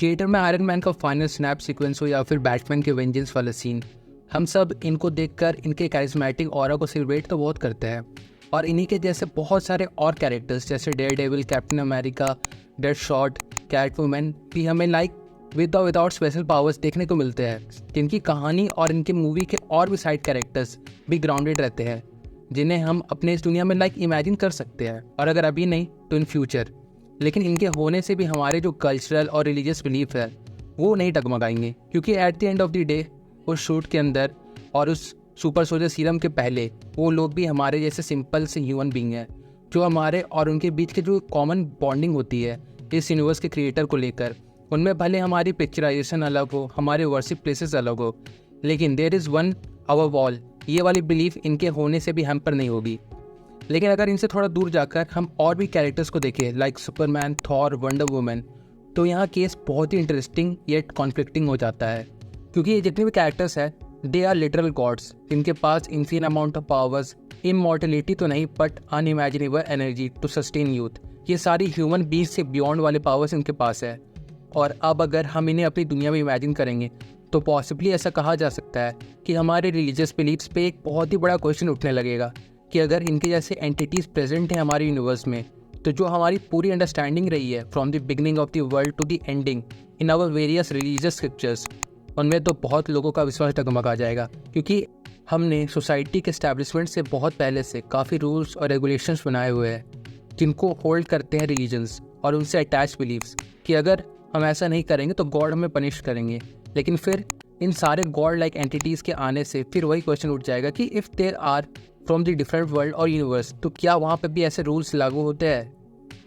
Theatre में iron man का final snap sequence हो या फिर बैटमैन के वेंजेंस वाला सीन, हम सब इनको देखकर इनके कैरिस्मेटिक ऑरा को सेलिब्रेट तो बहुत करते हैं। और इन्हीं के जैसे बहुत सारे और कैरेक्टर्स जैसे डेयरडेविल, कैप्टन अमेरिका, डेडशॉट, कैटवुमन भी हमें विदाउट स्पेशल पावर्स देखने को मिलते हैं, जिनकी कहानी और इनके मूवी के और भी साइड कैरेक्टर्स भी ग्राउंडेड रहते हैं, जिन्हें हम अपने इस दुनिया में इमेजिन कर सकते हैं, और अगर अभी नहीं तो इन फ्यूचर। लेकिन इनके होने से भी हमारे जो कल्चरल और रिलीजियस बिलीफ है वो नहीं डगमगाएंगे, क्योंकि eight the end of the day उस शूट के अंदर और उस सुपर सोल्जर सीरम के पहले वो लोग भी हमारे जैसे सिंपल से ह्यूमन बीइंग है, जो हमारे और उनके बीच के जो कॉमन बॉन्डिंग होती है इस यूनिवर्स के क्रिएटर को लेकर, उनमें भले हमारी पिक्चराइजेशन अलग हो, हमारे वर्शिप प्लेसेस अलग हो, लेकिन there is one our wall. ये वाली बिलीफ इनके होने से भी हम पर नहीं होगी। लेकिन अगर इनसे थोड़ा दूर जाकर हम और भी कैरेक्टर्स को देखें like Superman, Thor, wonder woman, तो यहाँ केस बहुत ही इंटरेस्टिंग येट कॉन्फ्लिक्टिंग हो जाता है, क्योंकि ये जितने भी कैरेक्टर्स हैं दे आर लिटरल गॉड्स, जिनके पास infinite amount of powers, immortality तो नहीं but unimaginable energy to sustain youth. ये सारी ह्यूमन बीइंग से बियॉन्ड वाले पावर्स इनके पास है। और अब अगर हम इन्हें अपनी दुनिया में इमेजिन करेंगे तो पॉसिबली ऐसा कहा जा सकता है कि हमारे रिलीजियस बिलीफ्स पे एक बहुत ही बड़ा क्वेश्चन उठने लगेगा कि अगर इनके जैसे एंटिटीज़ प्रेजेंट हैं हमारे यूनिवर्स में, तो जो हमारी पूरी अंडरस्टैंडिंग रही है from the beginning of the world to the ending in our various religious scriptures, उनमें तो बहुत लोगों का विश्वास डगमगा जाएगा, क्योंकि हमने सोसाइटी के एस्टैब्लिशमेंट से बहुत पहले से काफ़ी रूल्स और रेगुलेशंस बनाए हुए हैं जिनको होल्ड करते हैं रिलीजन्स और उनसे अटैच बिलीव्स, कि अगर हम ऐसा नहीं करेंगे तो गॉड हमें पनिश करेंगे। लेकिन फिर इन सारे गॉड लाइक एंटिटीज़ के आने से फिर वही क्वेश्चन उठ जाएगा कि if there are from the different world और यूनिवर्स, तो क्या वहाँ पर भी ऐसे रूल्स लागू होते हैं?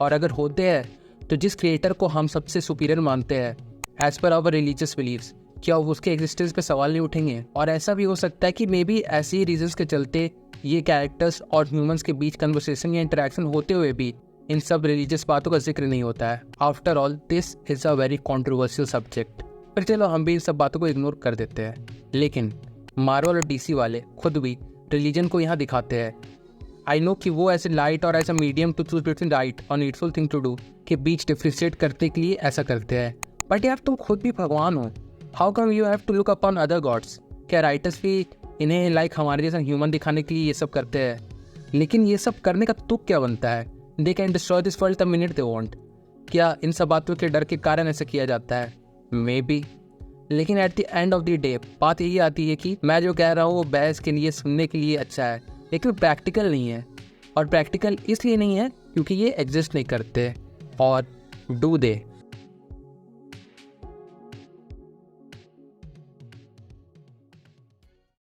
और अगर होते हैं तो जिस क्रिएटर को हम सबसे सुपीरियर मानते हैं as per hour religious beliefs, क्या उसके एग्जिस्टेंस पे सवाल नहीं उठेंगे? और ऐसा भी हो सकता है कि मे बी ऐसे ही रीजंस के चलते ये कैरेक्टर्स और ह्यूमंस के बीच कन्वर्सेशन या इंटरेक्शन होते हुए भी इन सब रिलीजियस बातों का जिक्र नहीं होता है। After all this is a very controversial subject. पर चलो हम भी इन सब बातों को इग्नोर कर देते हैं। लेकिन मार्वल और डीसी वाले खुद भी रिलीजन को यहाँ दिखाते हैं। आई नो कि वो ऐसे लाइट और ऐसा medium to choose between right और नीडफुल थिंग टू डू के बीच डिफ्रेंशिएट करने के लिए ऐसा करते हैं। बट यार तुम खुद भी भगवान हो, how come you have to look upon other gods? क्या राइटर्स भी इन्हें हमारे जैसा ह्यूमन दिखाने के लिए ये सब करते हैं? लेकिन ये सब करने का तुक क्या बनता है? They can destroy this world the minute they want. क्या इन सब बातों के डर के कारण ऐसा किया जाता है? May be. लेकिन at the end of the day बात यही आती है कि मैं जो कह रहा हूँ वो बहस के लिए, सुनने के लिए अच्छा है, लेकिन प्रैक्टिकल नहीं है। और प्रैक्टिकल इसलिए नहीं है क्योंकि ये एग्जिस्ट नहीं करते। और डू दे?